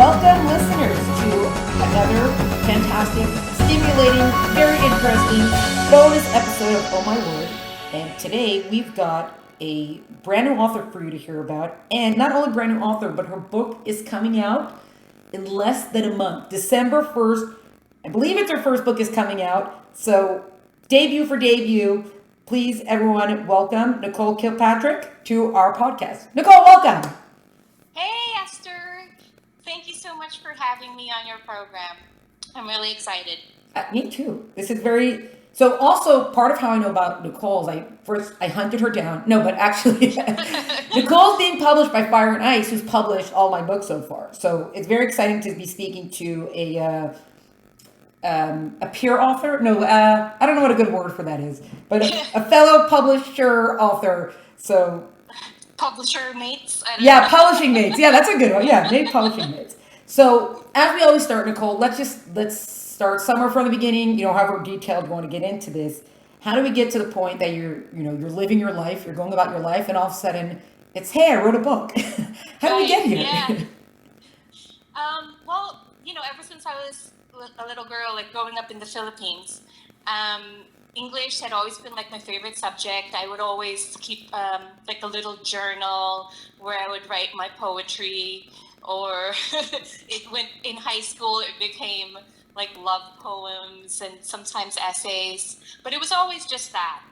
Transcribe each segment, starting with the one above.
Welcome, listeners, to another fantastic, stimulating, very interesting bonus episode of Oh My Word. And today we've got a brand new author for you to hear about. And not only brand new author, but her book is coming out in less than a month. December 1st. I believe it's her first book is coming out. So debut for debut. Please, everyone, welcome Nicole Kilpatrick to our podcast. Nicole, welcome. Hey, Esther. Thank you so much for having me on your program. I'm really excited. Me too. This is very... So also, part of how I know about Nicole is I hunted her down. No, but actually, Nicole's being published by Fire and Ice, who's published all my books so far. So it's very exciting to be speaking to a peer author. No, I don't know what a good word for that is, but a fellow publisher author. So... Publisher mates? Publishing mates. Yeah, that's a good one. Yeah, maybe publishing mates. So, as we always start, Nicole, let's start somewhere from the beginning. However detailed you want to get into this. How do we get to the point that you're living your life, you're going about your life, and all of a sudden it's, hey, I wrote a book. How do we get here? Yeah. Well, ever since I was a little girl, growing up in the Philippines, English had always been my favorite subject. I would always keep a little journal where I would write my poetry, or in high school it became love poems and sometimes essays, but it was always just that.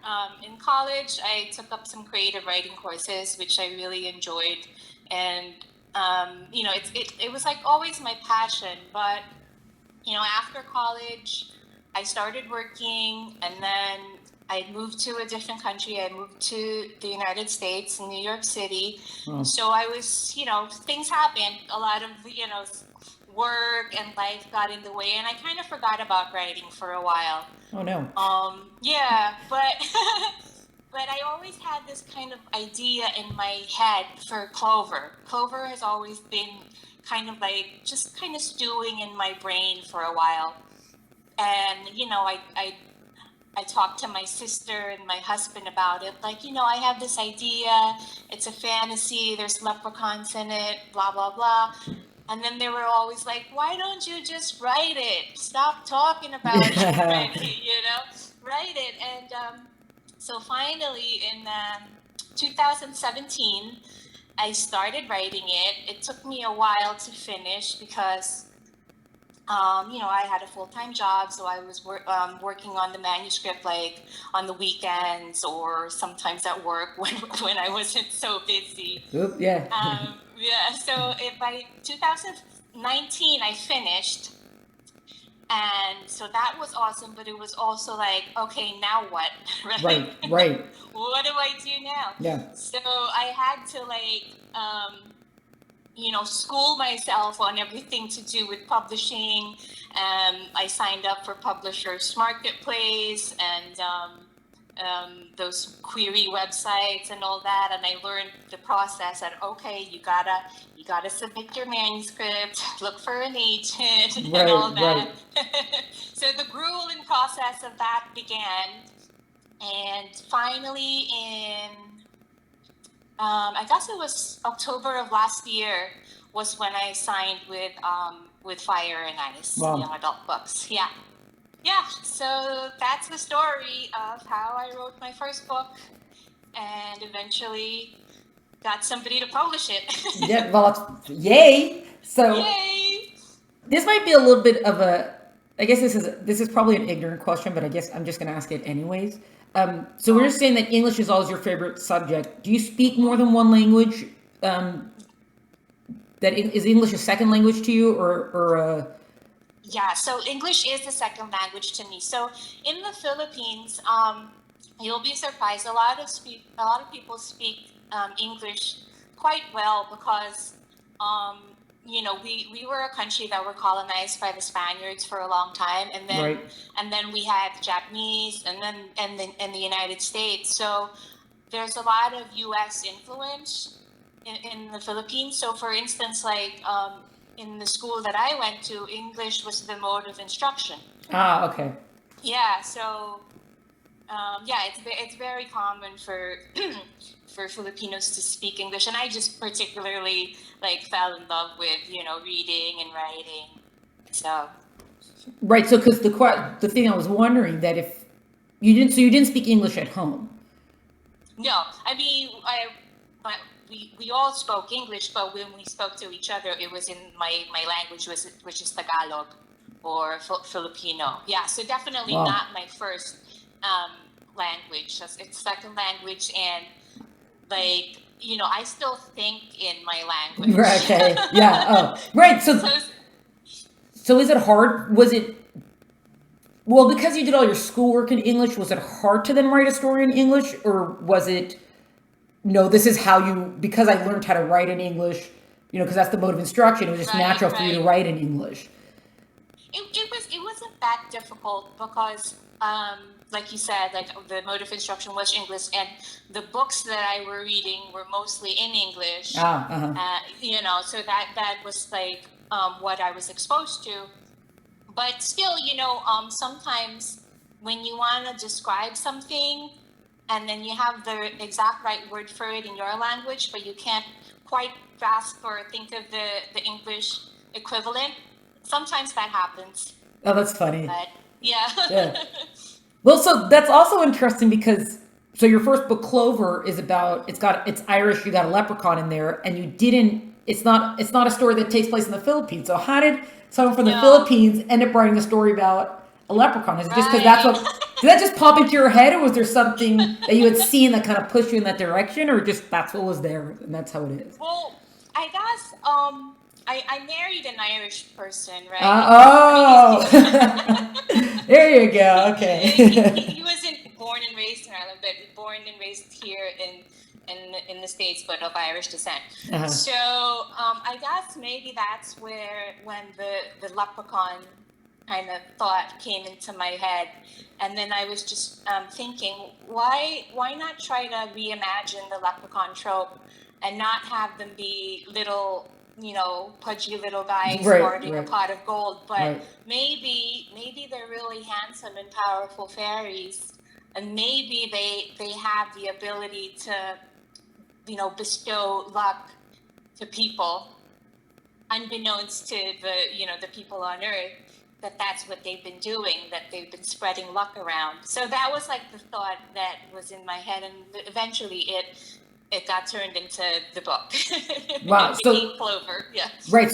In college I took up some creative writing courses, which I really enjoyed, and it was always my passion. But after college I started working, and then I moved to a different country. I moved to the United States, in New York City. Oh. So I was, things happened. A lot of, work and life got in the way, and I kind of forgot about writing for a while. Oh, no. Yeah, but but I always had this kind of idea in my head for Clover. Clover has always been kind of just stewing in my brain for a while. And, I talked to my sister and my husband about it. I have this idea. It's a fantasy. There's leprechauns in it, blah, blah, blah. And then they were always like, why don't you just write it? Stop talking about it already, Write it. And so finally in 2017, I started writing it. It took me a while to finish because... I had a full-time job, so I was working on the manuscript on the weekends or sometimes at work when I wasn't so busy. Oop, yeah. So by 2019 I finished, and so that was awesome. But it was also okay, now what? Right. What do I do now? Yeah. So I had to school myself on everything to do with publishing. I signed up for Publishers Marketplace and those query websites and all that, and I learned the process that you gotta submit your manuscript, look for an agent, and all that. Right. So the grueling process of that began, and finally in I guess it was October of last year was when I signed with Fire and Ice, wow. Young Adult Books. Yeah. So that's the story of how I wrote my first book, and eventually got somebody to publish it. Yeah. Well, yay! So yay! This might be a little bit of a. I guess this is probably an ignorant question, but I guess I'm just going to ask it anyways. So we're just saying that English is always your favorite subject. Do you speak more than one language? Is English a second language to you, or? Yeah, so English is the second language to me. So in the Philippines, you'll be surprised. A lot of people speak English quite well because we were a country that were colonized by the Spaniards for a long time, and then right. And then we had Japanese, and the United States. So there's a lot of U.S. influence in the Philippines. So for instance, in the school that I went to, English was the mode of instruction. Ah, okay. Yeah, so it's very common for for Filipinos to speak English, and I just particularly like fell in love with reading and writing. So Right. So, because the thing I was wondering that if you didn't speak English at home. no, I mean we all spoke English, but when we spoke to each other, it was in my language, which is Tagalog or Filipino. Yeah, so definitely Wow. not my first language. It's second language, and like I still think in my Right. language. Okay. Yeah. Oh. Right. So So is it hard? Was it well because you did all your schoolwork in English? Was it hard to then write a story in English, or was it no? This is how you because I learned how to write in English. Because that's the mode of instruction. It was just right, natural for you to right. write in English. It wasn't that difficult because like you said, like the mode of instruction was English, and the books that I were reading were mostly in English. Ah. Uh-huh. So that was like what I was exposed to. But still, sometimes when you want to describe something and then you have the exact right word for it in your language, but you can't quite grasp or think of the English equivalent, sometimes that happens. Oh, that's funny. But yeah. Yeah. Well, so that's also interesting because so your first book, Clover, is about it's Irish. You got a leprechaun in there, and you didn't. It's not a story that takes place in the Philippines. So how did someone from the No. Philippines end up writing a story about a leprechaun? Is it just because that's Right. what? Did that just pop into your head, or was there something that you had seen that kind of pushed you in that direction, or just that's what was there and that's how it is? Well, I guess I married an Irish person, right? Oh, there you go. He Okay. wasn't born and raised in Ireland, but born and raised here in the States, but of Irish descent. Uh-huh. So I guess maybe that's where when the leprechaun kind of thought came into my head, and then I was just thinking, why not try to reimagine the leprechaun trope and not have them be little pudgy little guys Right, guarding a right, pot of gold, but right. maybe they're really handsome and powerful fairies, and maybe they have the ability to bestow luck to people, unbeknownst to the people on Earth, that's what they've been doing, that they've been spreading luck around. So that was like the thought that was in my head, and eventually it got turned into the book. Wow. It So became Clover. Yeah. right.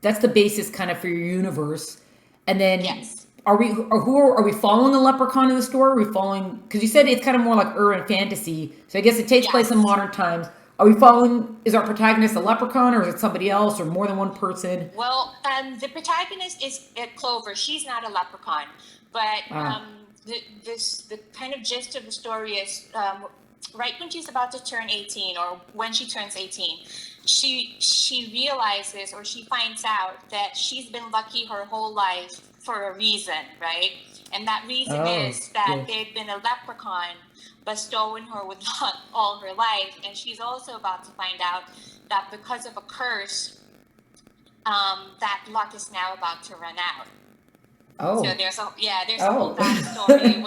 That's the basis kind of for your universe. And then Yes. are we following a leprechaun in the story? Are we following because you said it's kind of more like urban fantasy. So I guess it takes place in Yes. modern times. Are we following is our protagonist a leprechaun or is it somebody else or more than one person? Well, the protagonist is Clover. She's not a leprechaun, but Ah. the kind of gist of the story is right when she's about to turn 18, or when she turns 18, she realizes, or she finds out, that she's been lucky her whole life for a reason, right? And that reason Oh, is that good. they've been a leprechaun bestowing her with luck all her life, and she's also about to find out that because of a curse, that luck is now about to run out. Oh. So there's a Oh. whole backstory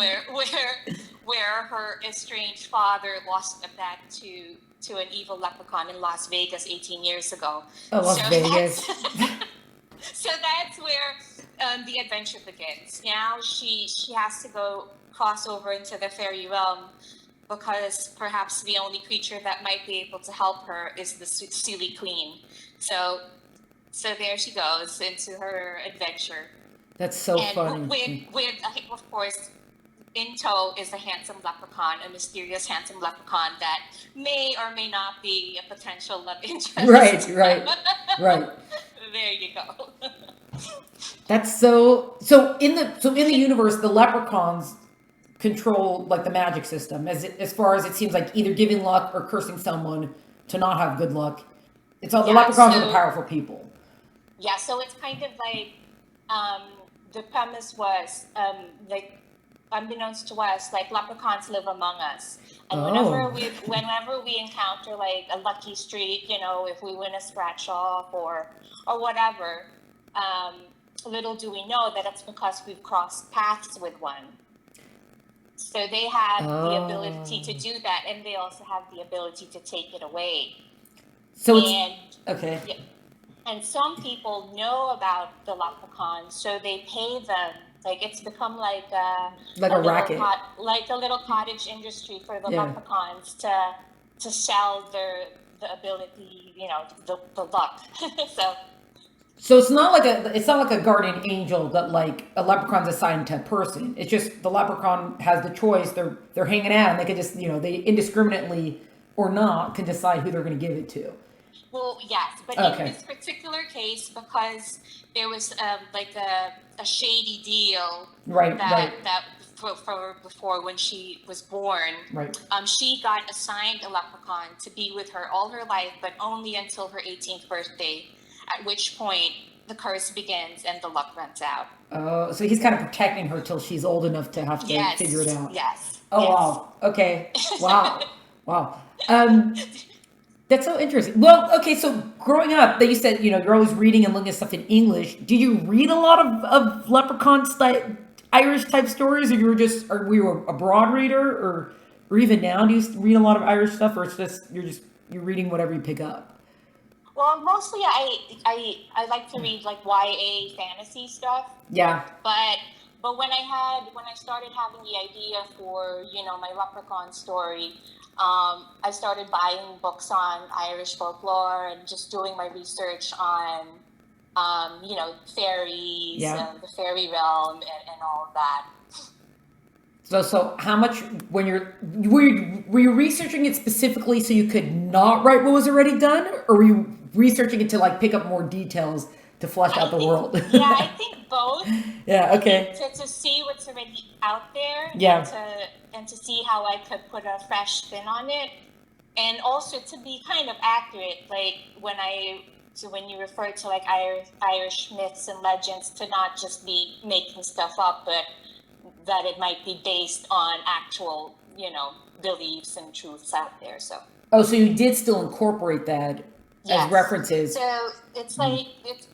where her estranged father lost a bet to an evil leprechaun in Las Vegas 18 years ago. Oh, Las So Vegas. that's where the adventure begins. Now she has to go cross over into the fairy realm, because perhaps the only creature that might be able to help her is the silly queen. So there she goes into her adventure. That's so And funny. with of course, in tow is a handsome leprechaun, a mysterious handsome leprechaun that may or may not be a potential love interest. Right, right, right. There you go. That's so in the universe, the leprechauns control like the magic system as far as it seems like either giving luck or cursing someone to not have good luck. It's all the Yeah, leprechauns are the so powerful people. yeah, so it's kind of like the premise was like, unbeknownst to us, like leprechauns live among us, and Oh. whenever we encounter like a lucky streak, if we win a scratch off or whatever, little do we know that it's because we've crossed paths with one. So they have the ability to do that, and they also have the ability to take it away. So and okay. Yeah, and some people know about the leprechauns, so they pay them. Like it's become like Like a racket. Like a little cottage industry for the Yeah. leprechauns to sell the ability, the luck. So it's not like a guardian angel that like a leprechaun's assigned to a person. It's just the leprechaun has the choice. They're hanging out, and they could just they indiscriminately or not can decide who they're going to give it to. Well, yes, but Okay. in this particular case, because there was like a shady deal, Right. that for before when she was born, Right. She got assigned a leprechaun to be with her all her life, but only until her 18th birthday, at which point the curse begins and the luck runs out. Oh, so he's kind of protecting her till she's old enough to have to figure it out. Yes. Oh, yes. wow. Okay. Wow. Wow. That's so interesting. Well, okay, so growing up, that you said, you're always reading and looking at stuff in English. Did you read a lot of leprechaun Irish type stories, or were you a broad reader, or even now, do you read a lot of Irish stuff, or it's just you're reading whatever you pick up? Well, mostly I like to read like YA fantasy stuff. Yeah. But when I started having the idea for my leprechaun story, I started buying books on Irish folklore and just doing my research on fairies and the fairy realm and all of that. So how much were you researching it specifically so you could not write what was already done, or were you researching it to like pick up more details to flesh out the world? Yeah, I think both. Yeah. Okay. To see what's already out there. Yeah. And to see how I could put a fresh spin on it, and also to be kind of accurate, like when you refer to like Irish myths and legends, to not just be making stuff up, but that it might be based on actual, beliefs and truths out there. So. Oh, so you did still incorporate that as references. So it's like it's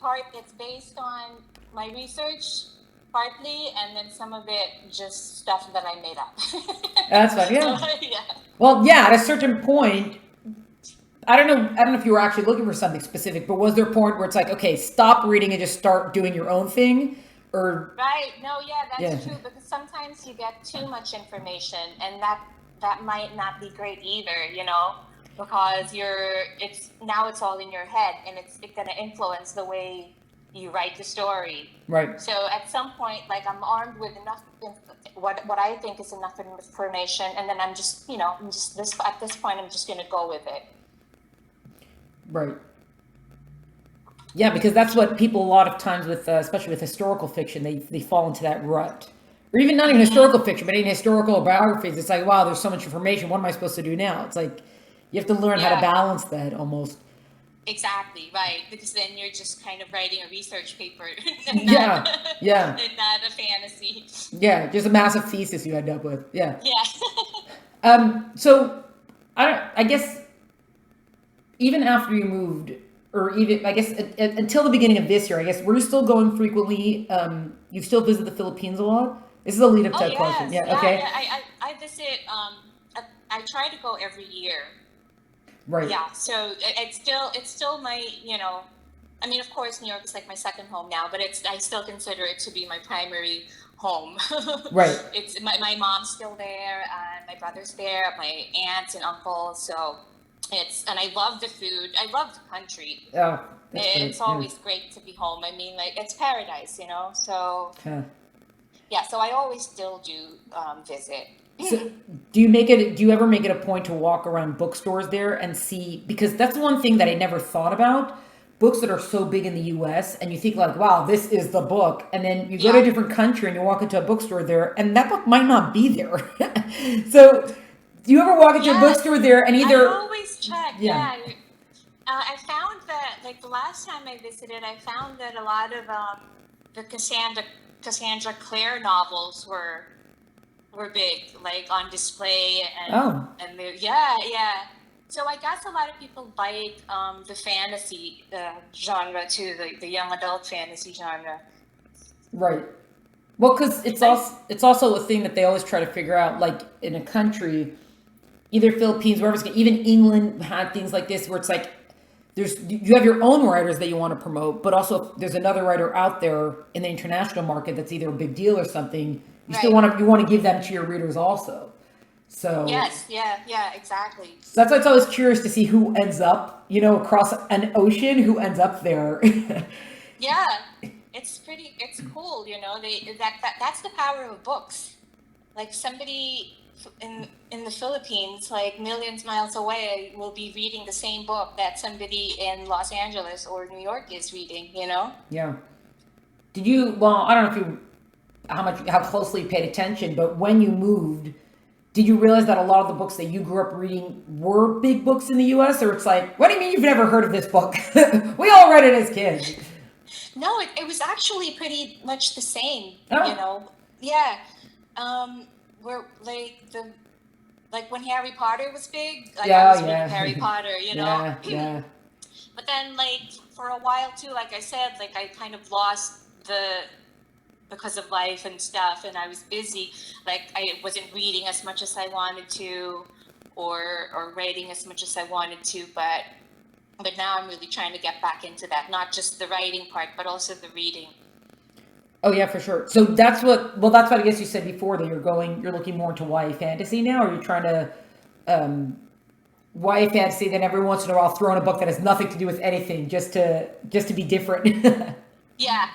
based on my research partly, and then some of it just stuff that I made up. That's fine. Yeah. Yeah. Well, yeah. At a certain point, I don't know if you were actually looking for something specific, but was there a point where it's like, okay, stop reading and just start doing your own thing? Or right. No, yeah, that's true, because sometimes you get too much information, and that might not be great either, because it's all in your head, and it's going to influence the way you write the story. Right. So at some point, like, I'm armed with enough what I think is enough information, and then I'm just at this point I'm just going to go with it. Right. Yeah, because that's what people a lot of times with, especially with historical fiction, they fall into that rut. Or even not even historical fiction, but in historical biographies, it's like, wow, there's so much information. What am I supposed to do now? It's like you have to learn how to balance that almost. Exactly, right. Because then you're just kind of writing a research paper. And not a fantasy. Yeah, just a massive thesis you end up with. Yeah. Yeah. So I guess even after you moved, or even, I guess, until the beginning of this year, I guess, were you still going frequently? You still visit the Philippines a lot? This is a lead-up to that question. Yeah, okay. Yeah, I visit, I try to go every year. Right. Yeah, so it's still my, I mean, of course, New York is like my second home now, but I still consider it to be my primary home. Right. It's my mom's still there, and my brother's there, my aunts and uncles, so... and I love the food. I love the country. Oh, it's always great to be home. I mean, like, it's paradise, So, so I always still do visit. So do you ever make it a point to walk around bookstores there and see, because that's one thing that I never thought about, books that are so big in the US, and you think like, wow, this is the book. And then you go to a different country and you walk into a bookstore there and that book might not be there. So do you ever walk into a bookstore there and either... I always check, I found that, like, the last time I visited, I found that a lot of the Cassandra Clare novels were big, like, on display. And so I guess a lot of people like the fantasy genre too, the young adult fantasy genre. Right. Well, because it's also a thing that they always try to figure out, like in a country, either Philippines, wherever it's even England had things like this where it's like you have your own writers that you want to promote, but also if there's another writer out there in the international market that's either a big deal or something, you want to give them to your readers also. So Yes, yeah, exactly. so that's why it's always curious to see who ends up, across an ocean, who ends up there. Yeah, it's cool, that's the power of books. Like somebody in the Philippines, like millions miles away, will be reading the same book that somebody in Los Angeles or New York is reading. Yeah. Did you? Well, I don't know if you how closely you paid attention, but when you moved, did you realize that a lot of the books that you grew up reading were big books in the U.S.? Or it's like, what do you mean you've never heard of this book? We all read it as kids. No, it was actually pretty much the same. Oh. Yeah. We're like when Harry Potter was big, like I was reading Harry Potter, Yeah. But then like for a while too, like I said, like I kind of lost because of life and stuff, and I was busy. Like I wasn't reading as much as I wanted to, or writing as much as I wanted to, but now I'm really trying to get back into that, not just the writing part, but also the reading. Oh yeah, for sure. So that's what I guess you said before, that you're looking more into YA fantasy now, or you're trying to YA fantasy, then every once in a while throw in a book that has nothing to do with anything, just to be different. Yeah.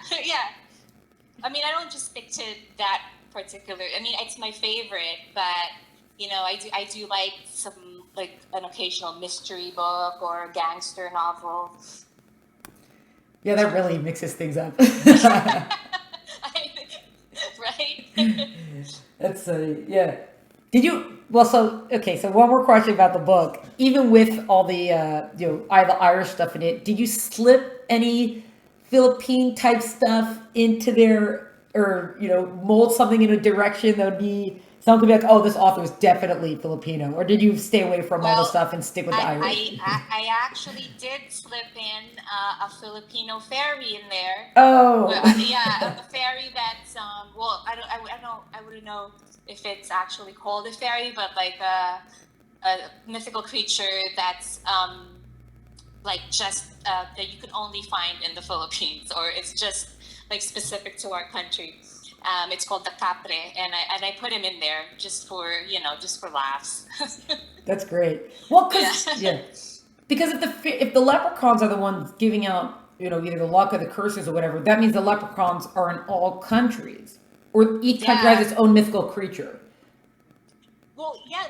I mean, I don't just stick to that particular. I mean, it's my favorite, but I do like some, like an occasional mystery book or a gangster novel. Yeah, that really mixes things up. Right? That's yeah. Did you? Well, so okay. So one more question about the book. Even with all the the Irish stuff in it, did you slip any Philippine type stuff into there, or mold something in a direction that would be someone could be like, oh, this author is definitely Filipino, or did you stay away from all the stuff and stick with the Irish? I actually did slip in a Filipino fairy in there. Oh, yeah, a fairy that's well, I wouldn't know if it's actually called a fairy, but like a mythical creature that's like just that you can only find in the Philippines, or it's just like specific to our country. It's called the capre, and I put him in there just for laughs. That's great. Well, because if the leprechauns are the ones giving out either the luck or the curses or whatever, that means the leprechauns are in all countries, or each country has its own mythical creature. Well, yeah,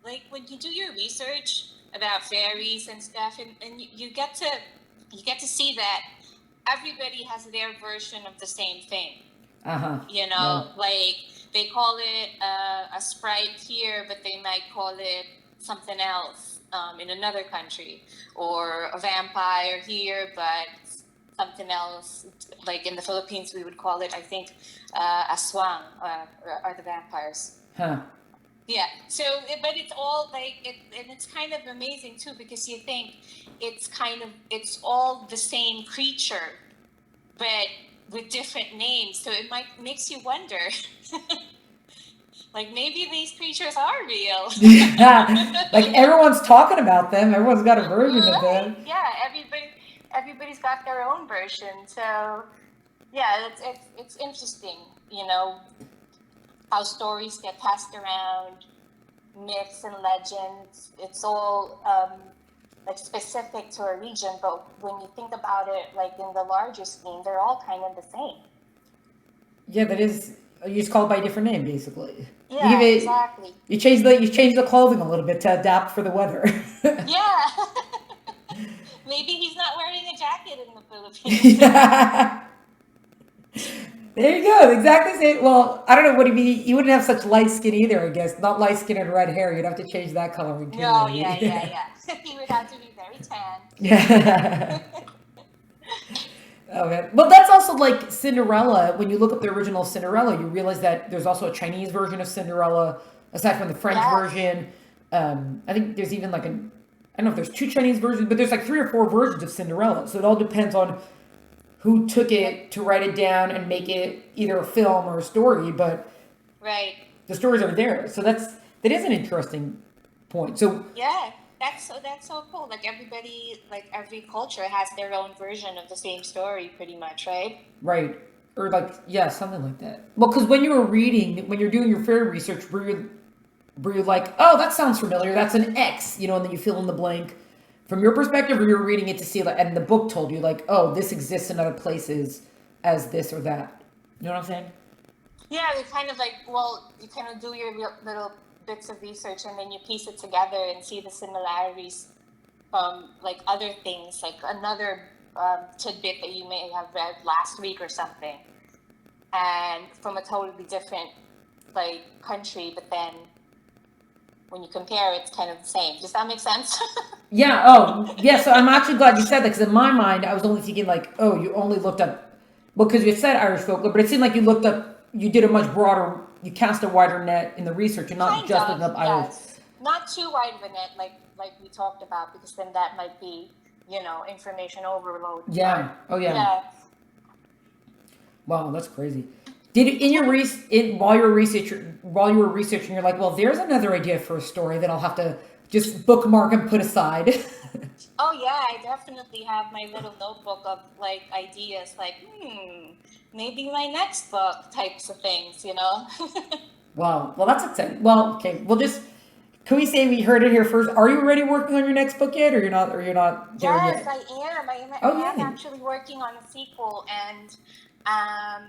like when you do your research about fairies and stuff, and you get to see that everybody has their version of the same thing. Like they call it a sprite here, but they might call it something else in another country, or a vampire here, but something else. Like in the Philippines, we would call it, I think, aswang are the vampires. Huh. Yeah. So, but it's all like and it's kind of amazing too, because you think it's all the same creature, but with different names. So it makes you wonder, like maybe these creatures are real. Yeah, like everyone's talking about them. Everyone's got a version of them. Yeah, everybody's got their own version. So yeah, it's interesting, how stories get passed around, myths and legends. It's all like specific to a region, but when you think about it, like in the larger scheme, they're all kind of the same. Yeah, that is. You just call it by a different name, basically. Yeah, exactly. You change the clothing a little bit to adapt for the weather. Yeah. Maybe he's not wearing a jacket in the Philippines. Yeah. There you go. Exactly same. Well, I don't know what do you mean. You wouldn't have such light skin either, I guess. Not light skin and red hair. You'd have to change that coloring too. No, yeah. He would have to be very tan. Yeah. Oh man. But that's also like Cinderella. When you look at the original Cinderella, you realize that there's also a Chinese version of Cinderella, aside from the French version. I think there's even like I don't know if there's 2 Chinese versions, but there's like 3 or 4 versions of Cinderella. So it all depends on who took it to write it down and make it either a film or a story, but Right. the stories are there. So that is an interesting point. So Yeah, that's so cool. Like everybody, like every culture has their own version of the same story, pretty much, right? right, or like yeah, something like that. Well, because when you were reading, when you're doing your fairy research, were you like, oh, that sounds familiar? That's an X, and then you fill in the blank from your perspective, or you're reading it to see like, and the book told you like, oh, this exists in other places as this or that. You know what I'm saying? Yeah, we kind of like, well, you kind of do your little bits of research and then you piece it together and see the similarities from like other things, like another tidbit that you may have read last week or something, and from a totally different like country, but then when you compare, it's kind of the same. Does that make sense? Yeah. Oh, yeah. So I'm actually glad you said that because in my mind, I was only thinking like, oh, you only looked up, well, because you said Irish folklore, but it seemed like you looked up, you did a much broader, you cast a wider net in the research and not Kind just of, looking up Irish. yes. Not too wide of a net, like we talked about, because then that might be, information overload. Yeah. Oh, yeah. Yeah. Wow, that's crazy. Did you, in your while you were researching, you're like, well, there's another idea for a story that I'll have to just bookmark and put aside. Oh yeah, I definitely have my little notebook of like ideas, like maybe my next book types of things. Wow. Well, that's exciting. Well, okay. We'll just can we say we heard it here first? Are you already working on your next book yet, or you're not? Or you're not there Yes, yet? I am. Oh I am yeah. actually working on a sequel, and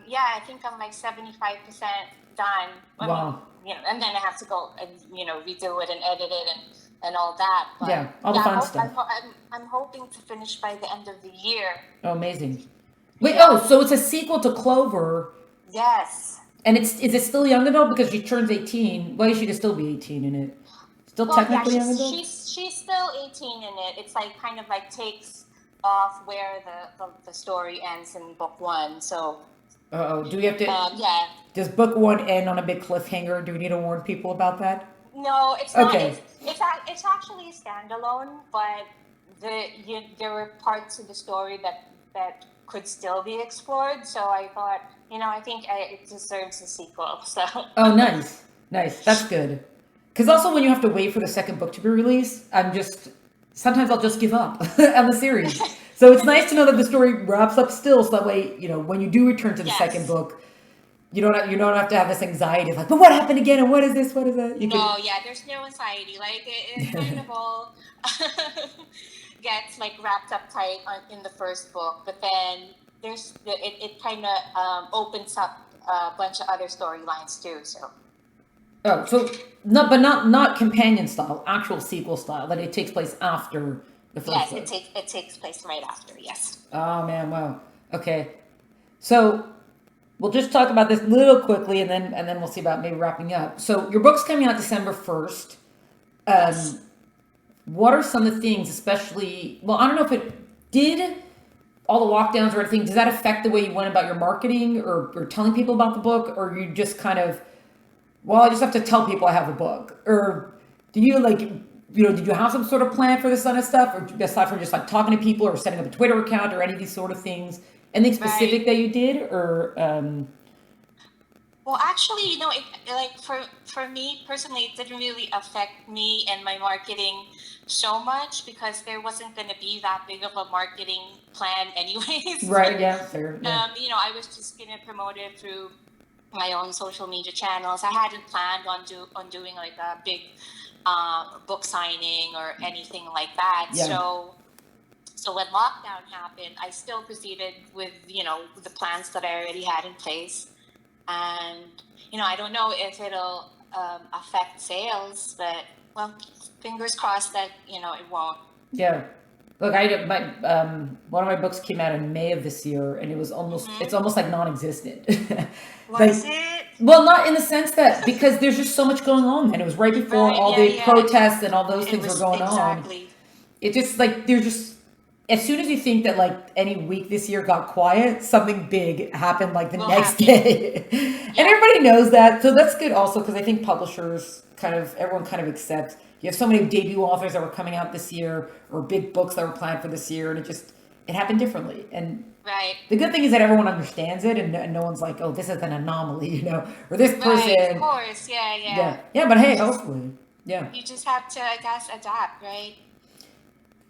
yeah, I think I'm like 75% done. I Wow. mean, and then I have to go and redo it and edit it and all that. But Yeah. All the yeah, fun stuff. I'm hoping to finish by the end of the year. Oh, amazing. Wait. Yeah. Oh, so it's a sequel to Clover, Yes. and is it still young adult because she turns 18? Well, she could still be 18 in it. Still Well, yeah, technically young adult. she's still 18 in it. It's like kind of like takes off where the story ends in book one. So Oh, do we have to? yeah. Does book one end on a big cliffhanger? Do we need to warn people about that? No, it's not. Okay. It's actually standalone, but there were parts of the story that could still be explored. So I thought, I think it deserves a sequel. So. Oh, nice, nice. That's good. Because also, when you have to wait for the second book to be released, sometimes I'll just give up on the series. So it's nice to know that the story wraps up still, so that way, when you do return to the second book, you don't have to have this anxiety of like, but what happened again, and what is this, what is that? Yeah, there's no anxiety. Like it kind of all gets like wrapped up tight in the first book, but then it kind of opens up a bunch of other storylines too. So. Oh, so not companion style, actual sequel style. That it takes place after the first book. Yes, it takes place right after. Yes. Oh man, wow. Okay, so we'll just talk about this little quickly, and then we'll see about maybe wrapping up. So your book's coming out December 1st. Yes. What are some of the things, especially? Well, I don't know if it did all the lockdowns or anything. Does that affect the way you went about your marketing or telling people about the book, or you just kind of, well, I just have to tell people I have a book, or do you did you have some sort of plan for this kind of stuff, or aside from just like talking to people or setting up a Twitter account or any of these sort of things? Anything specific that you did, or? Well, actually, for me personally, it didn't really affect me and my marketing so much because there wasn't going to be that big of a marketing plan, anyways. Right. Yeah. Fair. Yeah. I was just going to promote it through my own social media channels. I hadn't planned on doing like a big book signing or anything like that. Yeah. So when lockdown happened, I still proceeded with, the plans that I already had in place. And, I don't know if it'll affect sales, but, well, fingers crossed that, it won't. Yeah. Look, one of my books came out in May of this year, and it's almost like non-existent. Was it? Well, not in the sense that, because there's just so much going on, and it was right before all the protests and all those things were going on. It's just like, there's just, as soon as you think that like any week this year got quiet, something big happened like the next day. And everybody knows that. So that's good also, because I think publishers everyone kind of accepts. You have so many debut authors that were coming out this year or big books that were planned for this year. And it happened differently. And Right. the good thing is that everyone understands it, and no one's like, oh, this is an anomaly, or this person. Right. Of course. Yeah. Yeah. Yeah. But hey, hopefully, yeah. You just have to, I guess, adapt, right?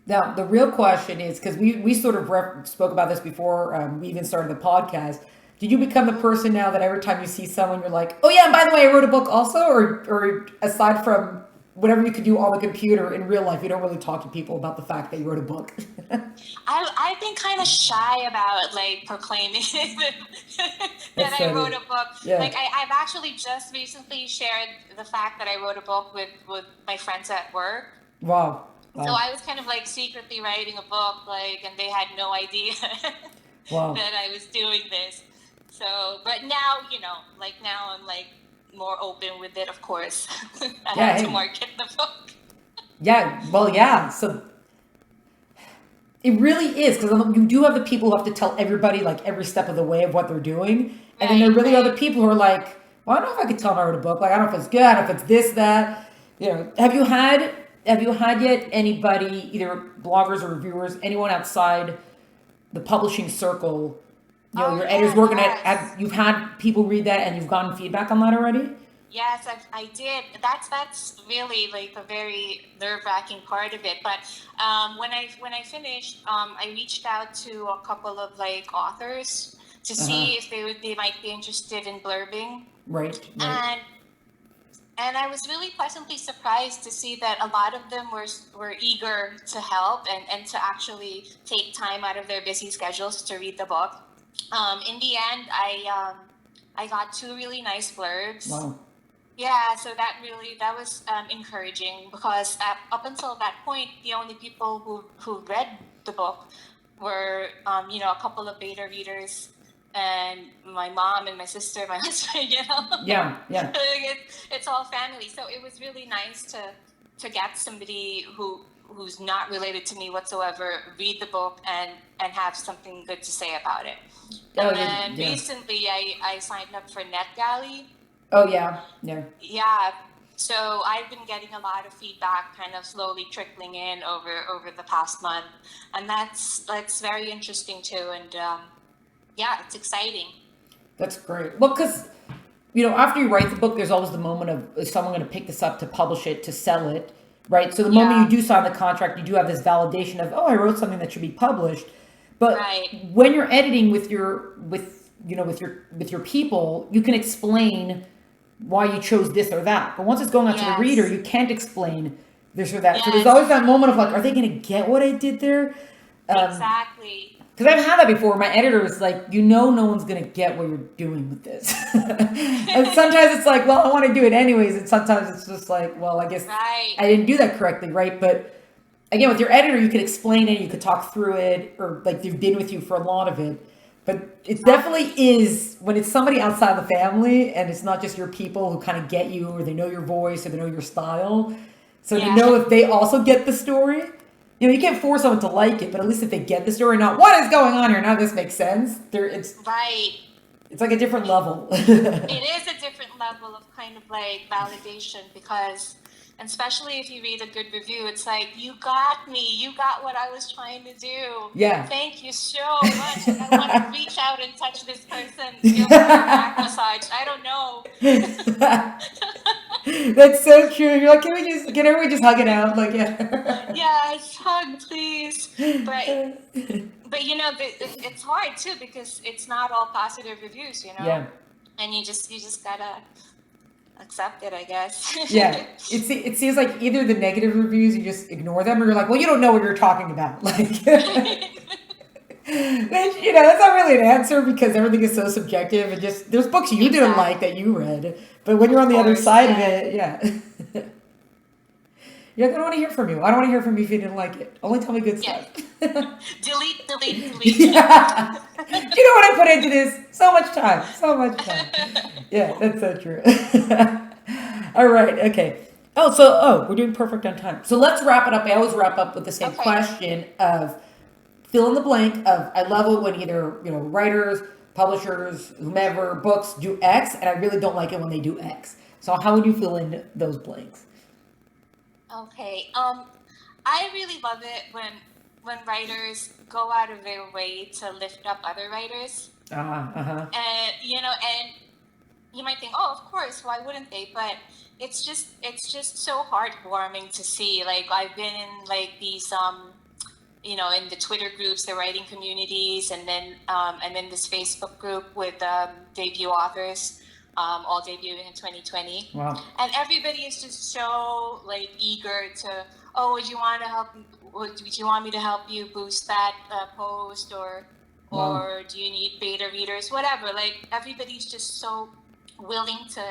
Now, the real question is, because we sort of spoke about this before we even started the podcast. Did you become the person now that every time you see someone, you're like, oh yeah, and by the way, I wrote a book also? Or aside from whatever you could do on the computer, in real life, you don't really talk to people about the fact that you wrote a book? I've been kind of shy about like proclaiming that I wrote a book. Yeah. Like I've actually just recently shared the fact that I wrote a book with my friends at work. Wow. So I was kind of like secretly writing a book, like, and they had no idea that I was doing this. So, but now, now I'm like more open with it, of course. I have to market the book. Yeah, well, yeah. So it really is, because you do have the people who have to tell everybody like every step of the way of what they're doing. And then there really are the people who are like, well, I don't know if I could tell them I wrote a book. Like, I don't know if it's good, I don't know if it's this, that. Have you had yet anybody, either bloggers or reviewers, anyone outside the publishing circle, your editors working at, you've had people read that and you've gotten feedback on that already? Yes, I did. That's really like a very nerve-wracking part of it. But when I finished, I reached out to a couple of like authors to see if they might be interested in blurbing. Right. And I was really pleasantly surprised to see that a lot of them were eager to help and to actually take time out of their busy schedules to read the book. In the end, I got 2 really nice blurbs. Wow. Yeah, so that was encouraging, because up until that point, the only people who read the book were a couple of beta readers and my mom and my sister, my husband. Yeah. It's all family. So it was really nice to get somebody who's not related to me whatsoever read the book and have something good to say about it. And then recently I signed up for NetGalley. Oh, yeah. Yeah. So I've been getting a lot of feedback kind of slowly trickling in over the past month. And that's very interesting too. And it's exciting. That's great. Well, because, after you write the book, there's always the moment of, is someone going to pick this up to publish it, to sell it, right? So the moment you do sign the contract, you do have this validation of, oh, I wrote something that should be published. But when you're editing with your people, you can explain why you chose this or that. But once it's going out to the reader, you can't explain this or that. Yes. So there's always that moment of like, are they going to get what I did there? Exactly. Because I've had that before. My editor is like, no one's going to get what you're doing with this. And sometimes it's like, well, I want to do it anyways. And sometimes it's just like, well, I guess I didn't do that correctly, right? But again, with your editor, you could explain it, you could talk through it, or like they've been with you for a lot of it. But it definitely is, when it's somebody outside the family and it's not just your people who kind of get you, or they know your voice, or they know your style. So to know if they also get the story, you can't force someone to like it, but at least if they get the story, not what is going on here, now this makes sense. It's like a different level. It is a different level of kind of like validation, because, and especially if you read a good review, it's like, you got me, you got what I was trying to do. Yeah. Thank you so much. I want to reach out and touch this person, give them a back massage. I don't know. That's so true. You're like, can everyone just hug it out? Like, Yes, hug, please. But it's hard too, because it's not all positive reviews, Yeah. And you just gotta accept it, I guess. Yeah. It seems like either the negative reviews, you just ignore them, or you're like, well, you don't know what you're talking about. Like, that's not really an answer, because everything is so subjective, and just, there's books you didn't like that you read, but when you're on the other side of it, you're like, I don't want to hear from you. I don't want to hear from you if you didn't like it. Only tell me good stuff. Delete. Yeah. Do you know what I put into this? So much time. Yeah, that's so true. All right. Okay. We're doing perfect on time. So let's wrap it up. I always wrap up with the same question of fill in the blank of, I love it when either, writers, publishers, whomever, books do X, and I really don't like it when they do X. So how would you fill in those blanks? Okay. I really love it when when writers go out of their way to lift up other writers. And and you might think, oh, of course, why wouldn't they? But it's just so heartwarming to see. Like, I've been in like these in the Twitter groups, the writing communities, and then this Facebook group with debut authors, all debuting in 2020. Wow. And everybody is just so like eager to, oh, would you want to help? Would you want me to help you boost that post, or do you need beta readers? Whatever. Like, everybody's just so willing to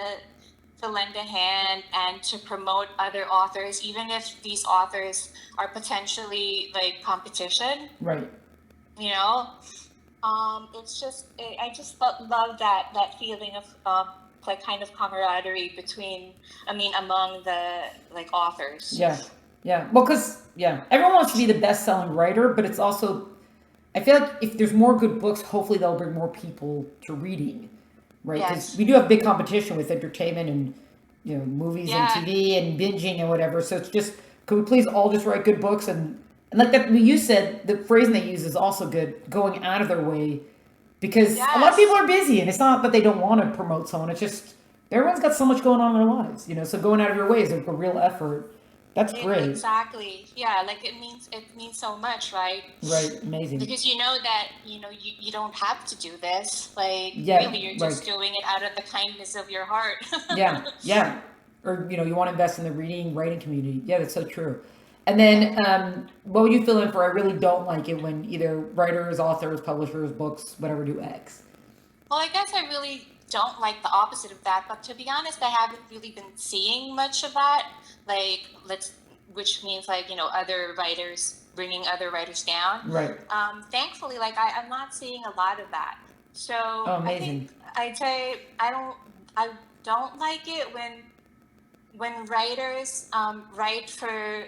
lend a hand and to promote other authors, even if these authors are potentially like competition. Right. It's just, I just love that feeling of like kind of camaraderie among the like authors. Yeah. Well, because everyone wants to be the best-selling writer, but it's also, I feel like if there's more good books, hopefully they'll bring more people to reading. Right, because we do have big competition with entertainment and movies and TV and binging and whatever. So it's just, could we please all just write good books and like that? You said the phrasing they use is also good, going out of their way, because a lot of people are busy, and it's not that they don't want to promote someone. It's just everyone's got so much going on in their lives, So going out of your way is a real effort. That's great. Exactly. Yeah, like it means so much, right? Right. Amazing. Because you don't have to do this. Like, really, you're just doing it out of the kindness of your heart. Yeah. Or you want to invest in the writing community. Yeah, that's so true. And then, what would you fill in for? I really don't like it when either writers, authors, publishers, books, whatever do X. Well, I guess I really don't like the opposite of that, but to be honest, I haven't really been seeing much of that. Like, which means like, other writers bringing other writers down. Right. Thankfully, like I'm not seeing a lot of that. So amazing. I'd say I don't like it when writers write for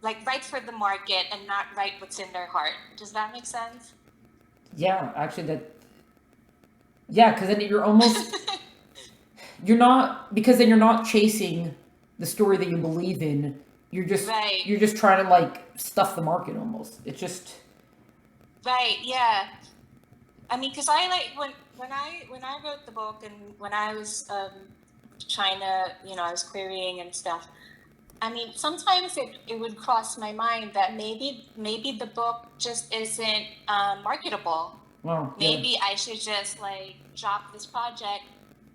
the market and not write what's in their heart. Does that make sense? Yeah, actually because then you're almost you're not chasing the story that you believe in. You're just trying to like stuff the market almost. It's just right. Yeah. I mean, because I like when I wrote the book and when I was trying to, I was querying and stuff. I mean, sometimes it would cross my mind that maybe the book just isn't marketable. Well, maybe I should just like drop this project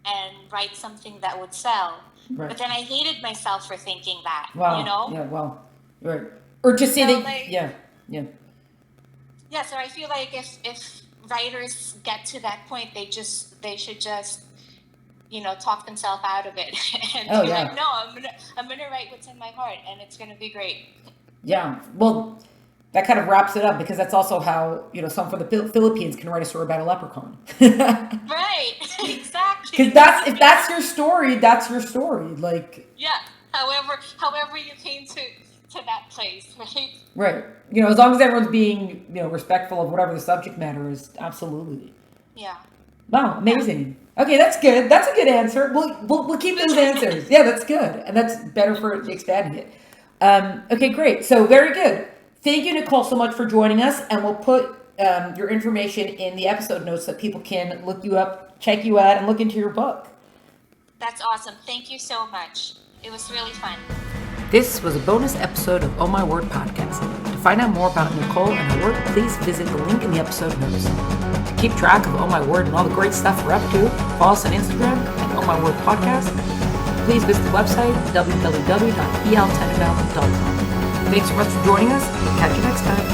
and write something that would sell. Right. But then I hated myself for thinking that. Wow. Yeah. Well. Right. Or just say that. Like, yeah. Yeah. So I feel like if writers get to that point, they should just talk themselves out of it and be like, no, I'm gonna write what's in my heart, and it's gonna be great. Yeah. Well, that kind of wraps it up, because that's also how someone from the Philippines can write a story about a leprechaun. Right. Exactly. Because if that's your story, that's your story. Like. Yeah. However you came to that place, right? Right. As long as everyone's being respectful of whatever the subject matter is, absolutely. Yeah. Wow, amazing. Okay, that's good. That's a good answer. We'll keep those answers. Yeah, that's good, and that's better for expanding it. Okay, great. So very good. Thank you, Nicole, so much for joining us, and we'll put your information in the episode notes so that people can look you up, check you out, and look into your book. That's awesome. Thank you so much. It was really fun. This was a bonus episode of Oh My Word podcast. To find out more about Nicole and her work, please visit the link in the episode notes. To keep track of Oh My Word and all the great stuff we're up to, follow us on Instagram at Oh My Word Podcast. Please visit the website, www.pltenenbaum.com. Thanks so much for joining us. Catch you next time.